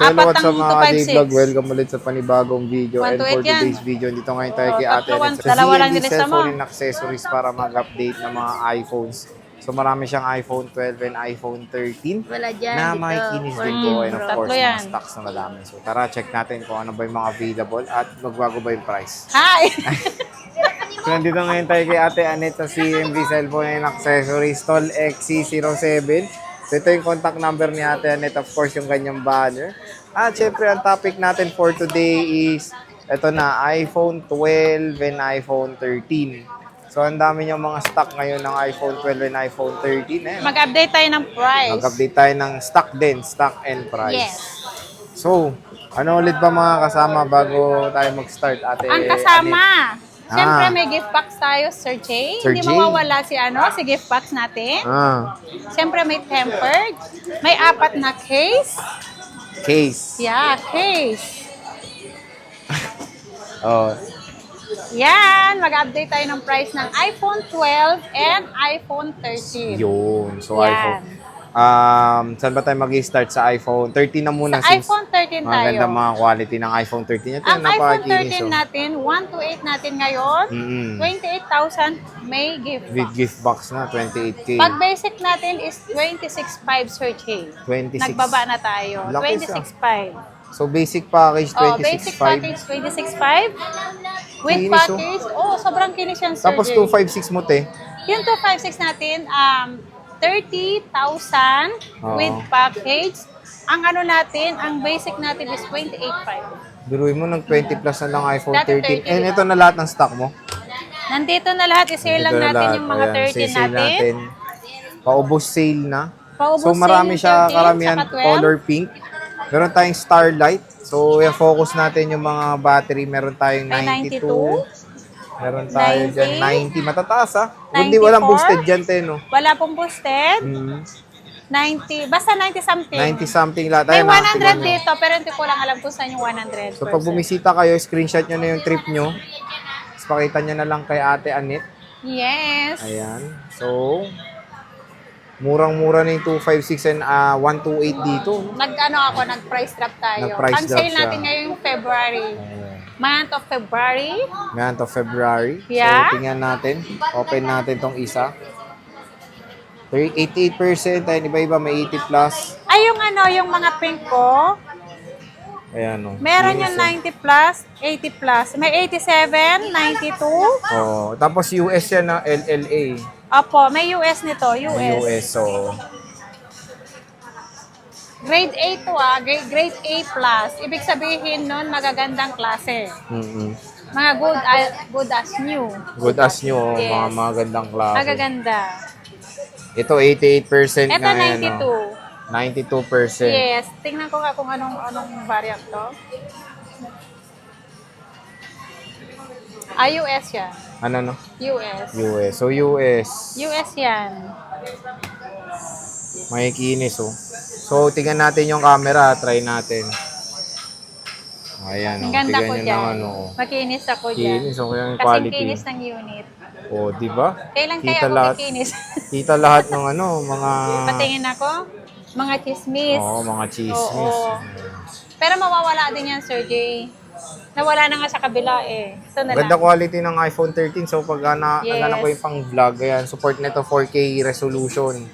So hello, Apat what's up ng mga J-Vlog? 256. Welcome ulit sa panibagong video. And for 128 yan. today's video, dito ngayon tayo kay Ate Tatlo, Anet sa dalawa lang ZNB nilista mo. Cellphone and Accessories para mag-update ng mga iPhones. So marami siyang iPhone 12 and iPhone 13 Wala dyan, na dito. makikinis din 14 po. And of Pro. course, Tatlo mga yan. stocks na madami. So tara, check natin kung ano ba yung mga available at magbago ba yung price. Hi! So nandito ngayon tayo kay Ate Anet sa CMB Cellphone and Accessories, Tall XC07. So ito yung contact number ni Ate Anet, of course yung kanyang banner. At syempre ang topic natin for today is ito na, iPhone 12 and iPhone 13. So ang dami niyang mga stock ngayon ng iPhone 12 and iPhone 13. Mag-update tayo ng price. Mag-update tayo ng stock din, stock and price. Yes. So, ano ulit ba mga kasama bago tayo mag-start, Ate Ang kasama. Anet? Siyempre may gift box tayo, Sir Jay. Sir Hindi Jay. mawawala si gift box natin. Siyempre may tempered. May 4 na case. Case. Yeah, case. Oh, Yan, mag-update tayo ng price ng iPhone 12 and iPhone 13. yun. So, Yan. iPhone. Saan ba tayo mag-start sa iPhone? 13 na muna. Sa iPhone 13 tayo. Maganda mga quality ng iPhone 13. Ito, Ang iPhone 13 oh. natin, 128 natin ngayon, 28,000 may gift With box. gift box na, 28K. Pag basic natin is 26,500 Sir Jay. 26. Nagbaba na tayo. Laki siya. 26,500. So, basic package, 26.5. Oh, basic package 26,500. With Kinis, oh. package, sobrang kinis yan, Sir Tapos Jay. 256 mo, te. Yung 256 natin, 30,000 with package. Ang ano natin, ang basic natin is 28,500. Biruin mo ng 20 plus na lang iPhone Dati 13. 30, And diba? ito na lahat ng stock mo. Nandito na lahat, i-share lang Ito na natin lahat. yung mga Ayan, 13 sale natin. Paubos sale na. Paubos So marami sale, siya, 13, karamihan saka 12. color pink. Meron tayong Starlight. So i-focus natin yung mga battery. Meron tayong May 92. Meron tayo 90. dyan 90. Matataas ah. Hindi walang 94. boosted dyan, te, no? Wala pong boosted. 90, basta 90 something. 90 something lahat. May Ayun, 100 tingnan nyo. dito, pero hindi ko lang alam kung saan yung 100. So pag bumisita kayo, screenshot nyo na yung trip nyo. Tapos pakita nyo na lang kay Ate Anet. Yes. Ayan. So, murang-mura na yung 256 and 128 dito. Nag-price drop tayo. Nag-price Ang drop sale siya. natin ngayong February. Month of February. Ngayon to February. Yeah. So, tingnan natin. Open natin tong isa. 88%. Ayun, iba-iba. May 80 plus. Ay, yung mga pink ko, Ayan, o. meron yung 90 plus, 80 plus. May 87, 92. Oh, tapos US yan na LLA. Opo, may US nito, US. May US, so. Grade A to grade A plus. Ibig sabihin nun, magagandang klase. Mga good as new. Good as nyo, Yes. mga magandang klase. Magaganda. Ito, 88% Ito, nga yan, 92. 92%. Yes. Tingnan ko nga kung anong variant to. US yan. Ano, no? US. US. So, US. US yan. May kinis, oh. So, tingnan natin yung camera. Try natin. Ayan, Ang oh. ganda Tingnan ko nyo dyan. ng ano, oh. Makinis ako dyan. Kinis, okay yung Kasing quality. kinis ng unit. Oh, di ba? Kailan Kita kaya ako lahat. kikinis? Kita lahat ng ano, mga... Patingin ako. Mga chismis. Oo, mga chismis. Oo. Pero mawawala din yan, Sir Jay. Nawala na nga sa kabila eh. Ito na Ganda lang. quality ng iPhone 13. So, pag Yes. ko yung pang vlog, ayan, support nito 4K resolution.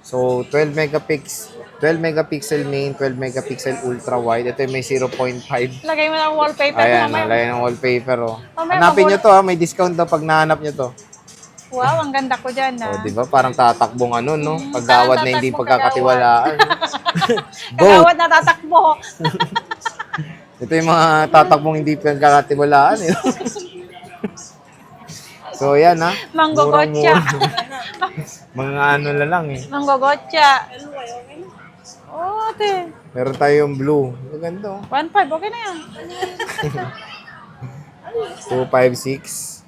So, 12 megapixel main, 12 megapixel ultra wide. Ito yung may 0.5. Lagay mo ng wallpaper. Ayan, mamaya. lagay ng wallpaper, oh. Mamaya Hanapin nyo mabul- to, ha. May discount daw pag nahanap nyo to. Wow, ang ganda ko dyan Oh, ah. di ba? Parang tatakbong ano, no? parang Paggawad na hindi tatakbong pagkakatiwalaan. Boat. Kagawad na tatakbo. Ito yung mga tatakbong hindi pagkakatiwalaan, eh. So, yan, ha. Manggogotcha. Mga ano na lang, eh. Manggogotcha. Oh, ate. Meron tayong blue. Maganda, oh. 1.5, okay na yan. 256.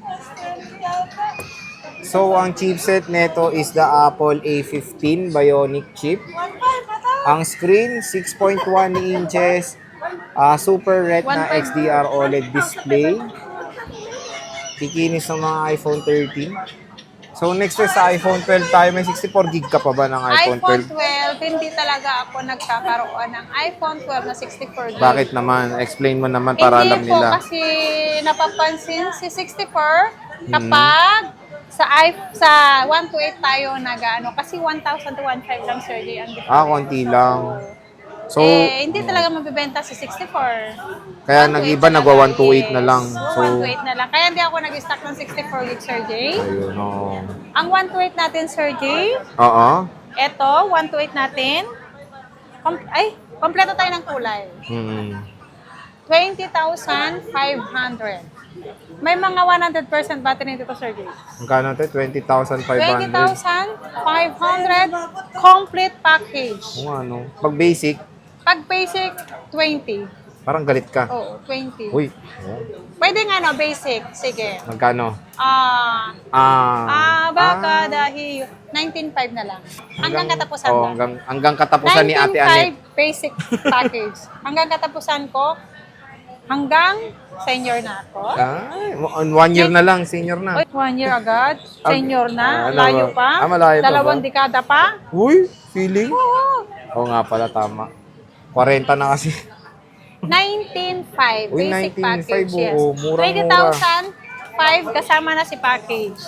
So, ang chipset neto is the Apple A15 Bionic chip. Ang screen, 6.1 inches. Super Retina XDR OLED display. Kikinis ng mga iPhone 13. So next is sa iPhone 12 tayo. May 64 gig ka pa ba ng iPhone 12? 12, hindi talaga ako nagkakaroon ng iPhone 12 na 64 gig. Bakit naman? Explain mo naman para alam Hindi po nila. kasi napapansin si 64 kapag sa 128 tayo nag-ano kasi 1,000 to 1,500 lang Sir Jay ang difference. Konti lang. So, hindi talaga mabibenta si 64. kaya 128 nag-iba, na nagwa lang, 128 na lang. yes. So, 128 na lang. Kaya hindi ako nag-stock ng 64 gig Sir Jay. ayun, oo. Ang 128 natin Sir Jay, Oo. eto 128 natin. Kompleto tayo ng kulay. Mm. 20,500. May mga 100% battery dito, Sir Jay. Magkano ito? 20,500. 20,500 complete package. Kung ano. Pag basic, Pag basic, 20. parang galit ka. Oo, 20. Uy. Pwede nga no, basic. Sige. Magkano? Baka dahil 19,500 na lang. Hanggang katapusan Oh, lang. hanggang katapusan ni Ate Anet. 19,500 basic package. Hanggang katapusan ko, hanggang senior na ako. Ay, 1 year na lang, senior na. Oy, 1 year agad. Senior na. ano Layo ba? pa. Malayo pa ba? 2 dekada pa. Uy, feeling? Oo. Oo nga pala, tama. 40 na kasi. 19,500 Uy, basic 19,500, package. Yes. oo, murang-mura. 20,005 kasama na si package.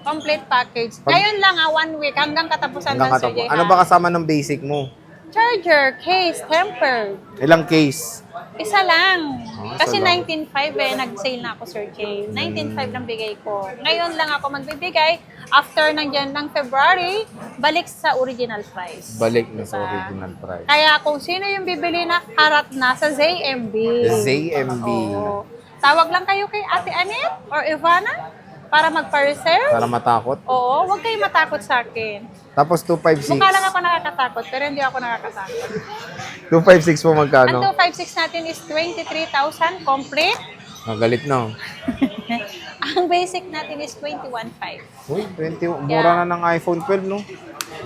Complete package. Ngayon lang 1 week hanggang katapusan Hanggang ng Sir Jay. Ano ba kasama ng basic mo? Charger, case, tempered. Ilang case? Isa lang. Isa Kasi lang. 19,500 nag-sale na ako, Sir Jay. 19,500 lang bigay ko. Ngayon lang ako magbibigay. After ng February, balik sa original price. Balik na sa Diba? original price. Kaya kung sino yung bibili na, harap na sa ZMB. ZMB. Oo. Tawag lang kayo kay Ate Anet or Ivana para magpa-reserve. Para matakot. Oo, huwag kayo matakot sa akin. Tapos 256. Mukha lang ako nakakatakot, pero hindi ako nakakatakot. 256 po Ang magkano? 256 natin is 23,000 complete. Galit na. Ang basic natin is 21,500. Uy, 20. Mura na ng iPhone 12, no?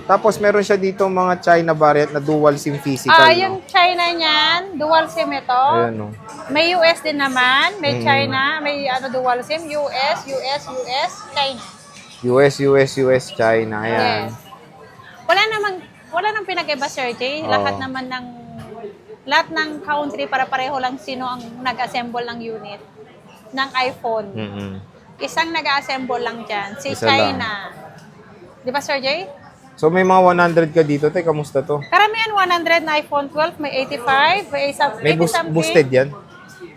Tapos meron siya dito mga China variant na dual SIM physical, Yung no? China niyan, dual SIM ito. Ayan, no? May US din naman, may China, may dual SIM, US, China. US, China. Ayan. Yes. Wala namang pinag-iba, Sir Jay. Oo. Lahat ng country para pareho lang sino ang nag-assemble ng unit ng iPhone. Mm-mm. Isang nag-assemble lang dyan, si Isa China. Di ba, Sir Jay? So may mga 100 ka dito. Te, kamusta to? Karamihan 100 na iPhone 12, may 85, may 80 May something. boosted yan?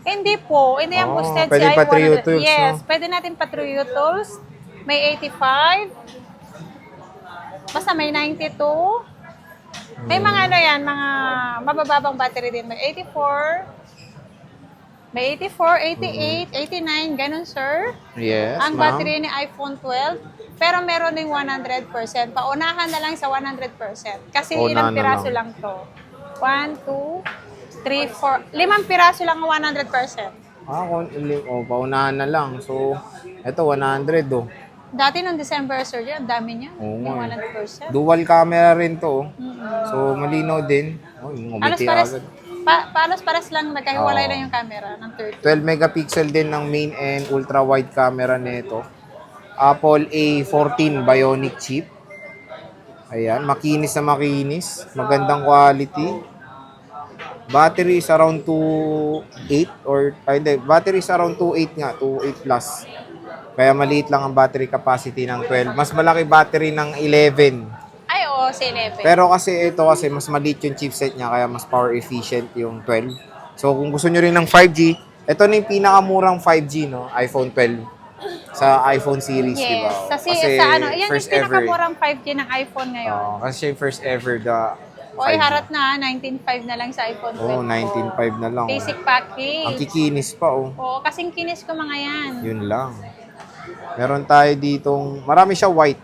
Hindi po, hindi yan Oh, boosted pwede si pa i100. 3 tools, Yes, no? pwede natin pa 3 tools. May 85. Basta may 92. May mga mga mabababang battery din. May 84. May 84, 88, 89, ganun sir. Yes, Ang ma'am. battery ni iPhone 12. Pero meron ding 100%. Paunahan na lang sa 100%. Kasi Paunahan ilang na piraso lang. lang to. 1, 2, 3, 4. 5 piraso lang ang 100%. Paunahan na lang. So, eto 100, oh. Dati nung December, sir, ang dami niya. Oo Yung nga 100%. Dual camera rin to, oh. Mm-mm. So, malinaw din. Oh, yung Alos ngumiti pares, agad. palos pares lang, nagkahiwalay Oo. lang yung camera ng 30. 12 megapixel din ng main and ultra wide camera nito. Apple A14 Bionic chip. Ayan, makinis na makinis. Magandang quality. Battery is around 2.8 or hindi, battery is around 2.8 nga, 2.8 plus. Kaya maliit lang ang battery capacity ng 12. Mas malaki battery ng 11. Ay, oo, si 11. Pero kasi ito kasi mas maliit yung chipset niya kaya mas power efficient yung 12. So kung gusto nyo rin ng 5G, ito na yung pinakamurang 5G, no? iPhone 12 sa iPhone series, di ba? Yes. Kasi sa yan yung first ever. pinakamurang 5G ng iPhone ngayon. Kasi siya yung first ever the Oy, 5G. harap na, 19.5 na lang sa iPhone 12. Oh, 19.5 na lang. Basic package. Ang kikinis pa, oh. Oo, kasing kinis ko mga yan. Yun lang. Meron tayo ditong, marami siya white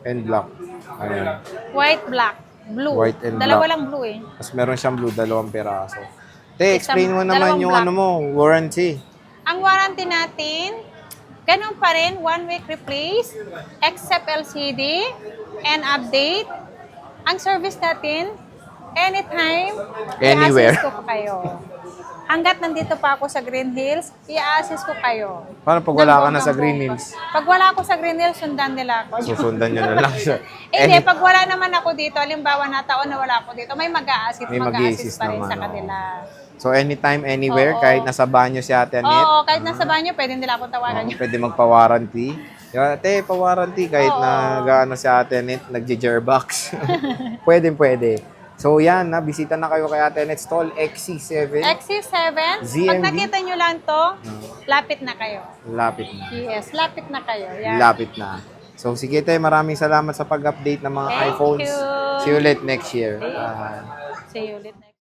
and black. Ayan. White, black, blue. White and Dalawa black. lang blue eh. Tapos meron siyang blue, 2 peraso. Te, explain mo naman dalawang yung black. ano mo, warranty. Ang warranty natin, ganun pa rin, 1 week replace, except LCD, and update. Ang service natin, anytime, Anywhere. i-assist ko kayo. hanggat nandito pa ako sa Green Hills, i-assist ko kayo. Paano pag wala ka na sa Green Hills? Pag wala ako sa Green Hills, sundan nila ako. Susundan nyo na lang siya. Hindi, pag wala naman ako dito, halimbawa na taon na wala ako dito, may May mag-a-assist pa rin naman, sa oo. kanila. So, anytime, anywhere, Oo. kahit nasa banyo si Ate Anet, Oo, kahit nasa banyo, pwede nila akong tawagan. pwede magpa-warranty. Ate, pa-warranty kahit na gaano si Ate Anet, nag-jerbox. pwede. So, yan, bisita na kayo kay Ate Anet Stall, XC7. XC7, pag ZMV. nakita nyo lang to, lapit na kayo. Lapit na. Yes, lapit na kayo. Yan. Lapit na. So, sige tayo, maraming salamat sa pag-update ng mga Thank iPhones. you. See you ulit next year. See you ulit next